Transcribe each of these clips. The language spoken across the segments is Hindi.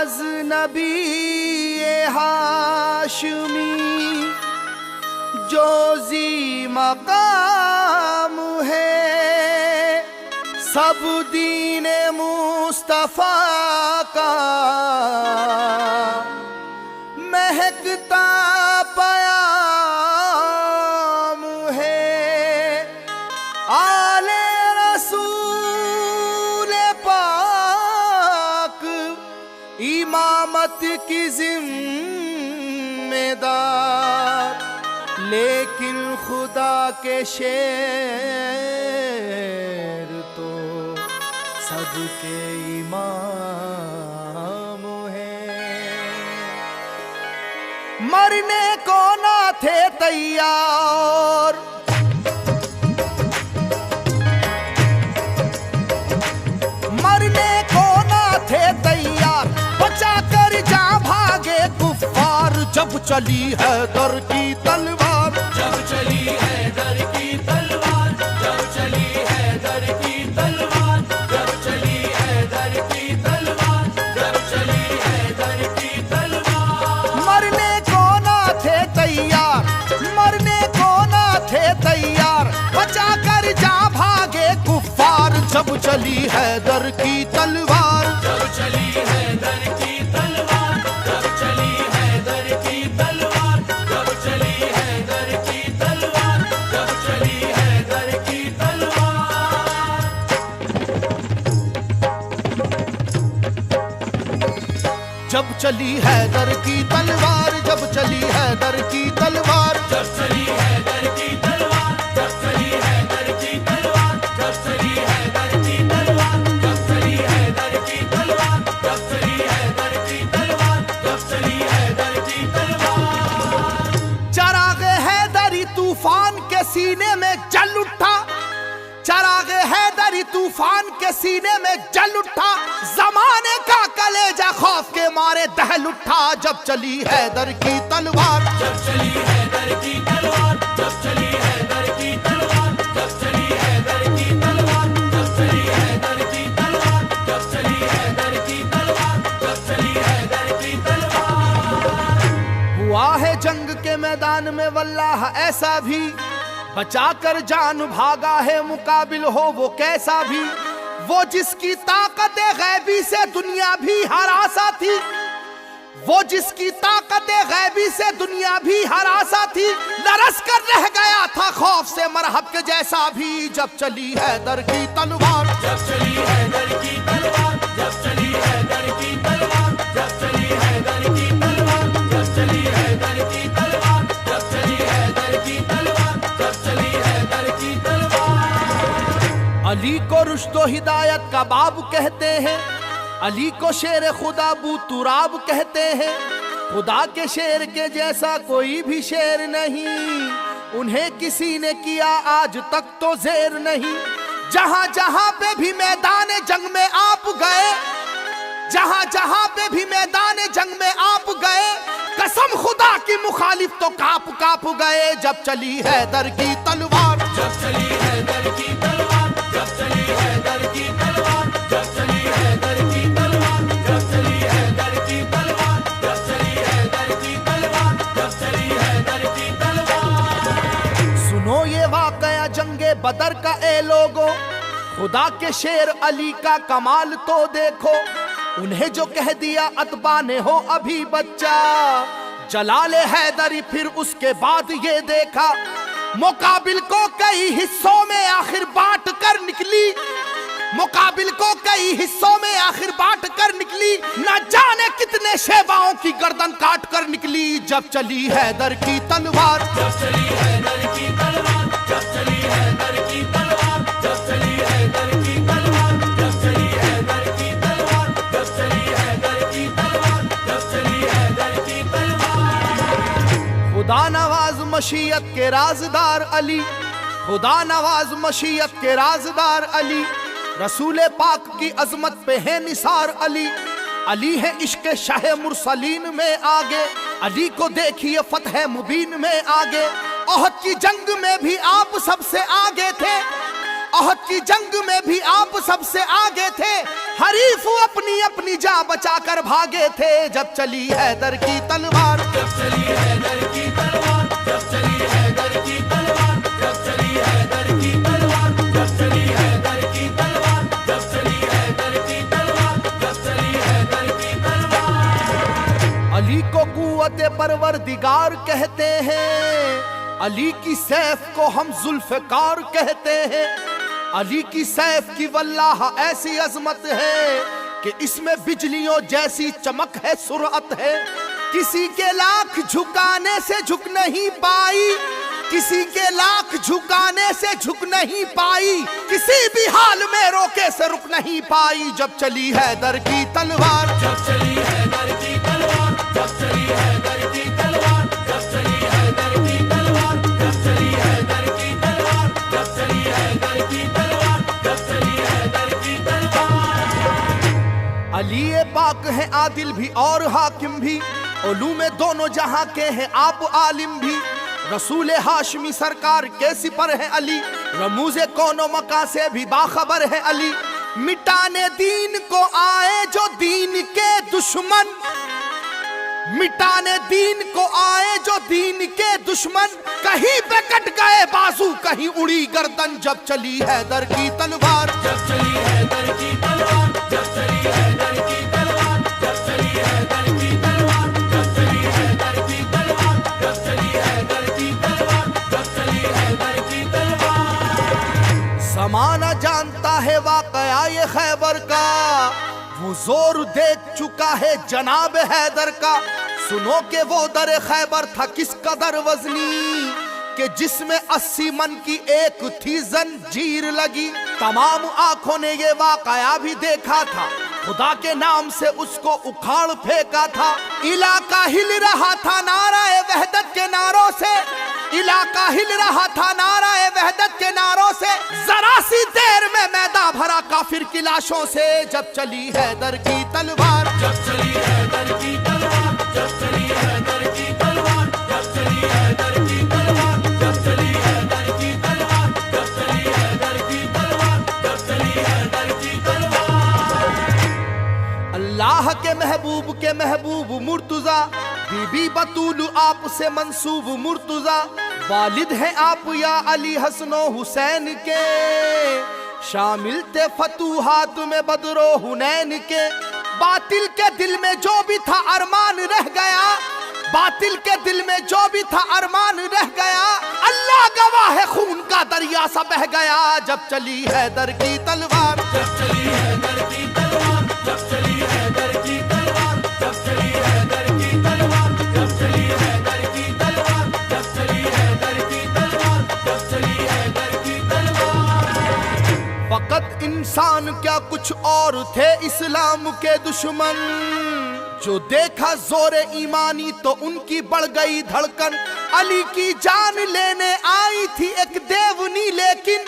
अजनबी ये हाशमी जो जी मकाम है, सब दीने मुस्तफा का महकता पयाम है। आले रसूल पाक इमामत की जिम्मेदार, लेकिन खुदा के शेर तो सबके इमाम हैं। मरने को ना थे तैयार, मरने को ना थे तैयार, बचा कर जा भागे कुफ्फार। जब चली है दर की तलवार, जब चली है दर की तलवार, जब चली है दर की तलवार, जब चली है दर की तलवार, जब चली है दर की तलवार। मरने को ना थे तैयार, मरने को ना थे तैयार, बचा कर जा भागे कुफ्फार। जब चली है दर की तलवार, जब चली है दर की तलवार, जब चली है दर की तलवार, जब चली है दर की तलवार, जब चली है दर की तलवार। जब चली है दर की तलवार, जब चली है दर की तलवार, जब चली है दर की तलवार, जब चली है दर की तलवार, जब चली है दर की तलवार, जब चली है दर की तलवार, जब चली है दर की तलवार, जब चली है दर की तलवार। चराग हैदरी तूफान के सीने में जल उठा, चराग हैदरी तूफान के सीने में जल उठा, जमाने का कलेजा खौफ के मारे दहल उठा। जब चली हैदर की तलवार, जब चली है दर की तलवार, जब चली है दर की तलवार, जब चली है दर की तलवार, जब चली है दर की तलवार, जब चली है दर की तलवार, जब चली है दर की तलवार। हुआ है जंग के मैदान में वल्लाह ऐसा भी, बचा कर जान भागा है मुकाबिल हो वो कैसा भी। वो जिसकी ताकत गैबी से दुनिया भी हरासा थी, वो जिसकी ताकत गैबी से दुनिया भी हरासा थी, लरस कर रह गया था खौफ से मरहब के जैसा भी। जब चली है दर की तलवार, जब चली है दर की तलवार, जब चली है दर की तलवार, जब चली है दर की तलवार, जब चली है दर की तलवार, जब चली है दर की तलवार, जब चली है दर की तलवार। अली को रुश्तो हिदायत का बाब कहते हैं, अली को शेर खुदा बू तुराब कहते हैं। खुदा के शेर के जैसा कोई भी शेर नहीं, उन्हें किसी ने किया आज तक तो जेर नहीं। जहां जहां पे भी मैदान जंग में आप गए, जहां जहां पे भी मैदान जंग में आप गए, कसम खुदा की मुखालिफ तो काप काप गए। जब चली है दर की तलवार, जब चली है दर की तलवार, जब चली है दर की तलवार, जब चली है दर की तलवार, जब चली है दर की तलवार, जब चली है दर की तलवार, जब चली है दर की तलवार। सुनो ये वाकया जंगे बदर का ए लोगो, खुदा के शेर अली का कमाल तो देखो। उन्हें जो कह दिया अतबा ने हो अभी बच्चा, जलाले हैदरी फिर उसके बाद ये देखा। मुकाबिल को कई हिस्सों में आखिर बांट कर निकली, मुकाबिल को कई हिस्सों में आखिर बांट कर निकली। न जाने कितने शेवाओं की गर्दन काट कर निकली। जब चली हैदर की तलवार, जब चली है दर की तलवार, जब चली है दर की तलवार, जब चली है दर की तलवार, जब चली है दर की तलवार, जब चली है दर की तलवार, जब चली है दर की तलवार। खुदा नवाज मशीयत के राजदार अली, खुदा नवाज मशीयत के राजदार अली, रसूल पाक की अजमत पे है निसार अली। अली है इश्क शाह मुरसलीन में आगे, अली को देखिए फतह मुबीन में आगे। ओहद की जंग में भी आप सबसे आगे थे, ओहद की जंग में भी आप सबसे आगे थे। हरीफ अपनी अपनी जान बचाकर भागे थे जब चली हैदर की तलवार। जब चली हैदर की तलवार, जब चली हैदर की तलवार, जब चली हैदर की तलवार, जब चली हैदर की तलवार, जब चली हैदर की तलवार, जब चली हैदर की तलवार। अली को कुव्वते परवरदिगार कहते हैं, अली की सैफ को हम जुल्फकार कहते हैं। अली की सैफ की वल्लाह ऐसी अजमत है कि इसमें बिजलियों जैसी चमक है, सुरअत है। किसी के लाख झुकाने से झुक नहीं पाई, किसी के लाख झुकाने से झुक नहीं पाई, किसी भी हाल में रोके से रुक नहीं पाई जब चली हैदर की तलवार। जब चली हैदर की तलवार, जब चली हैदर की तलवार, जब चली हैदर की तलवार, जब चली हैदर की तलवार, जब चली हैदर की तलवार, जब चली हैदर की तलवार। अली पाक है आदिल भी और हाकिम भी, उलूम दोनों जहां के हैं आप आलिम भी। रसूल हाशमी सरकार के सिपर है अली, रमूज़े कौनो मका से भी बाखबर है अली। मिटाने दीन को आए जो दीन के दुश्मन, मिटाने दीन को आए जो दीन के दुश्मन, कहीं पे कट गए बाजू कहीं उड़ी गर्दन जब चली हैदर की तलवार। जब चली हैदर की तलवार, जब चली हैदर की तलवार, जब चली हैदर की तलवार, जब चली हैदर की तलवार, जब चली हैदर की तलवार, जब चली हैदर की तलवार। ज़माना जानता है वाक़या ये खैबर का, वो जोर देख चुका है जनाब हैदर का। सुनो के वो दर खैबर था किस कदर वजनी, कि जिसमें 80 मन की एक थी जंजीर लगी। तमाम आंखों ने ये वाक़या भी देखा था, खुदा के नाम से उसको उखाड़ फेंका था। इलाका हिल रहा था नाराए वहदत के नारों से, इलाका हिल रहा था नाराए वहदत के नारों से। जरा सी देर में मैदान भरा काफिर की लाशों से जब चली हैदर की तलवार। जब चली हैदर की तलवार, जब चली हैदर की तलवार, जब चली हैदर की तलवार, जब चली हैदर की तलवार, जब चली हैदर की तलवार, जब चली हैदर की तलवार। अल्लाह के महबूब मुर्तुजा, बीबी बतूल आप से मंसूब मुर्तुजा। वालिद हैं आप या अली हसनो हुसैन के, शामिल थे फतूहात में बदरो हुनैन के। बातिल के दिल में जो भी था अरमान रह गया, बातिल के दिल में जो भी था अरमान रह गया। अल्लाह गवाह है खून का दरिया सा बह गया जब चली हैदर की तलवार। जब चली हैदर की तलवार, जब चली हैदर की तलवार, जब चली हैदर की तलवार, जब चली हैदर की तलवार, जब चली हैदर की तलवार, जब चली हैदर की तलवार। फकत इंसान क्या कुछ और थे इस्लाम के दुश्मन, जो देखा जोरे ईमानी तो उनकी बढ़ गई धड़कन। अली की जान लेने आई थी एक देवनी लेकिन,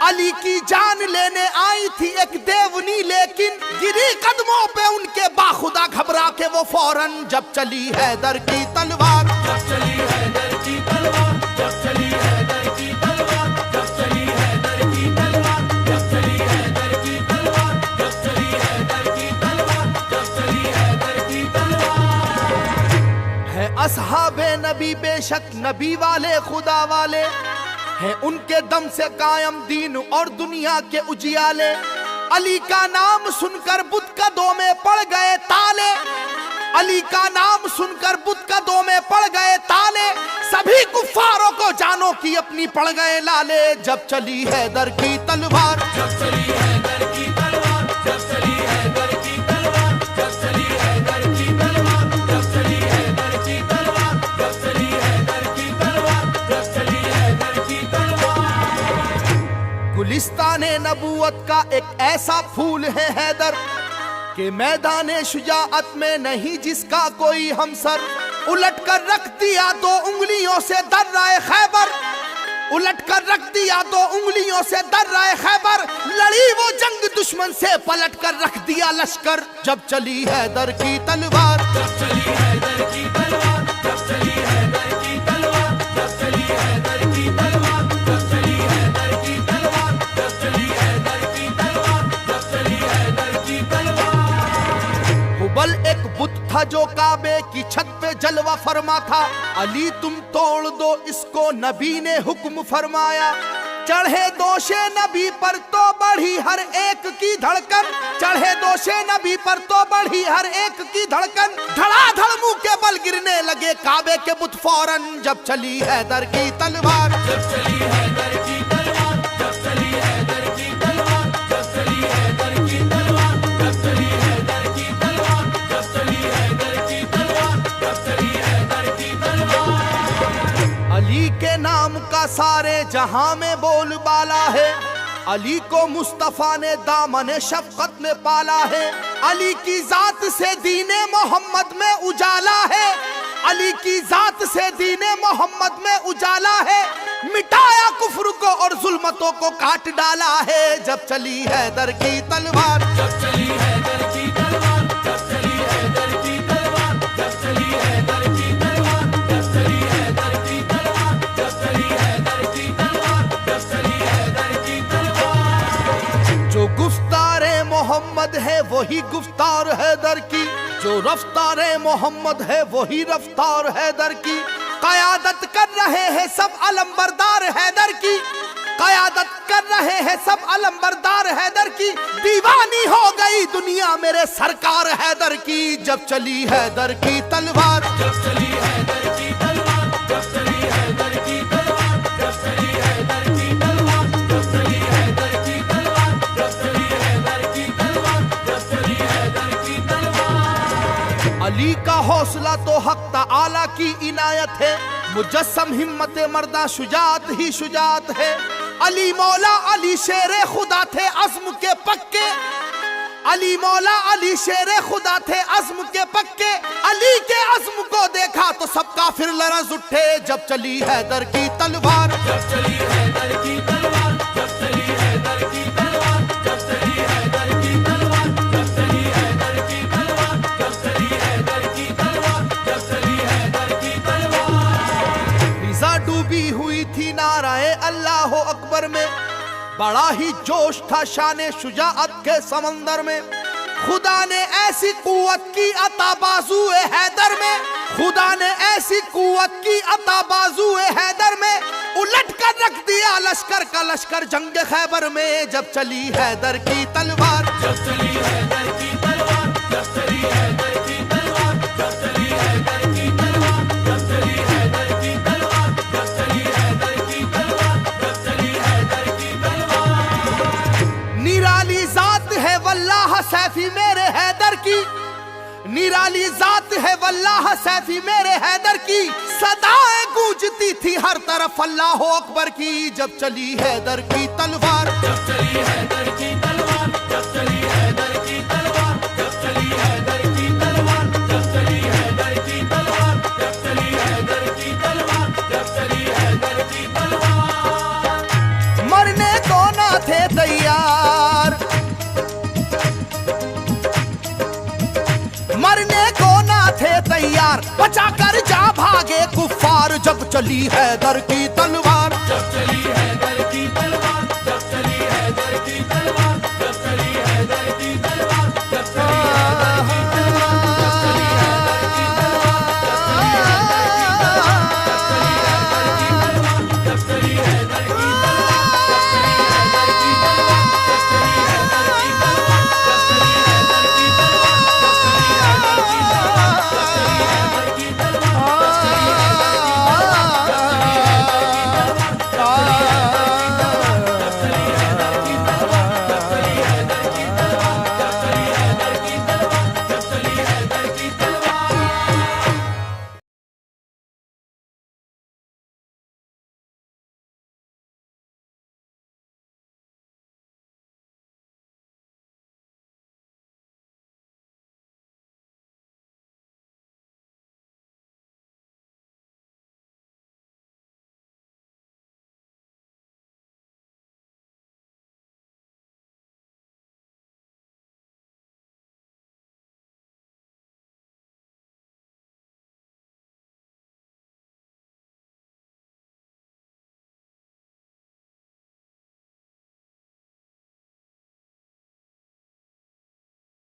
अली की जान लेने आई थी एक देवनी लेकिन, गिरी कदमों पे उनके बाखुदा घबरा के वो फौरन जब चली हैदर की तलवार। जब चली हैदर की तलवार, जब चली हैदर की तलवार, जब चली हैदर की तलवार, जब चली हैदर की तलवार, जब चली हैदर की तलवार, जब चली हैदर की तलवार। है असहाबे नबी बेशक नबी वाले खुदा वाले, है उनके दम से कायम दीन और दुनिया के उजियाले। अली का नाम सुनकर बुत कदों में पड़ गए ताले, अली का नाम सुनकर बुत कदों में पड़ गए ताले। सभी कुफ्फारों को जानो की अपनी पड़ गए लाले जब चली हैदर की तलवार। जब चली हैदर की तलवार, जब चली हैदर की तलवार, जब चली हैदर की तलवार, जब चली हैदर की तलवार, जब चली हैदर की तलवार, जब चली हैदर की तलवार। गुलिस्ताने नबूवत का एक ऐसा फूल है हैदर, कि मैदाने शुजाअत में नहीं जिसका कोई हमसर। उलट कर रख दिया 2 उंगलियों से दर्राए खैबर, उलट कर रख दिया 2 उंगलियों से दर्राए खैबर। लड़ी वो जंग दुश्मन से पलट कर रख दिया लश्कर जब चली हैदर की तलवार। जब चली हैदर की तलवार, जब चली हैदर की तलवार, जब चली हैदर की तलवार, जब चली हैदर की तलवार, जब चली हैदर की तलवार, जब चली हैदर छत पे जलवा फरमा था। अली तुम तोड़ दो इसको, नबी ने हुक्म फरमाया। चढ़े दोषे नबी पर तो बढ़ी हर एक की धड़कन, चढ़े दोषे नबी पर तो बढ़ी हर एक की धड़कन। धड़ाधड़ मुंह के बल गिरने लगे काबे के बुत फौरन, जब चली हैदर की तलवार, जब चली हैदर की तलवार, जब चली हैदर की तलवार, जब चली हैदर की तलवार, जब चली हैदर की तलवार, जब चली हैदर की तलवार, जब चली हैदर की तलवार। अली के नाम का सारे जहां में बोलबाला है। अली को मुस्तफा ने दामन शफकत में पाला है। अली की जात से दीने मोहम्मद में उजाला है। अली की जात से दीने मोहम्मद में उजाला है। मिटाया कुफ्र को और जुल्मतों को काट डाला है, जब चली हैदर की तलवार, जब चली हैदर की तलवार, जब चली हैदर की तलवार, जब चली हैदर की तलवार, जब चली हैदर की तलवार, जब चली हैदर की तलवार, जब चली हैदर की तलवार। जो गुफ्तारे मोहम्मद है वही गुफ्तार हैदर की, जो रफ्तारे मोहम्मद है वही रफ्तार हैदर की। कयादत कर रहे हैं सब अलंबरदार हैदर की, कयादत कर रहे हैं सब अलंबरदार हैदर की। दीवानी हो गई दुनिया मेरे सरकार हैदर की, जब चली हैदर की तलवार, जब चली हैदर की तलवार, जब चली हैदर की तलवार, जब चली हैदर की तलवार, जब चली हैदर की तलवार, जब चली हैदर की तलवार, जब चली हैदर की तलवार। अली का हौसला तो हक ताला की इनायत है। मुजस्सम हिम्मत मर्दा शुजात ही शुजात है। अली मौला अली शेरे खुदा थे अज़्म के पक्के, अली मौला अली शेरे खुदा थे अज़्म के पक्के। अली के अज़्म को देखा तो सब काफिर लरज़ उठे, जब चली हैदर की तलवार, जब चली हैदर की तलवार, जब चली हैदर की तलवार, जब चली हैदर की तलवार, जब चली हैदर की तलवार, जब चली हैदर की तलवार, जब चली हैदर की तलवार। फिजा डूबी हुई थी नाराए अल्लाह अकबर में। बड़ा ही जोश था शाने शुजाअत के समंदर में। खुदा ने ऐसी कुव्वत की अता बाजुए हैदर में, खुदा ने ऐसी कुव्वत की अता बाजुए हैदर में। उलट कर रख दिया लश्कर का लश्कर जंग खैबर में, जब चली हैदर की तलवार, जब चली हैदर की तलवार, जब चली हैदर की तलवार, जब चली हैदर की तलवार, जब चली हैदर की तलवार, जब चली हैदर की तलवार, जब चली हैदर की तलवार। निराली जात है वल्लाह सैफी मेरे हैदर की, निराली जात है वल्लाह सैफी मेरे हैदर की। सदाएं गूंजती थी हर तरफ अल्लाह अकबर की, जब चली हैदर की तलवार, जब चली हैदर की तलवार, जब चली हैदर की तलवार, जब चली हैदर की तलवार, जब चली हैदर की तलवार, जब चली हैदर की तलवार, जब चली हैदर की तलवार। मरने को ना थे तैयार, मरने को ना थे तैयार। बचा कर जा भागे कुफ्फार, जब चली हैदर की तलवार, जब चली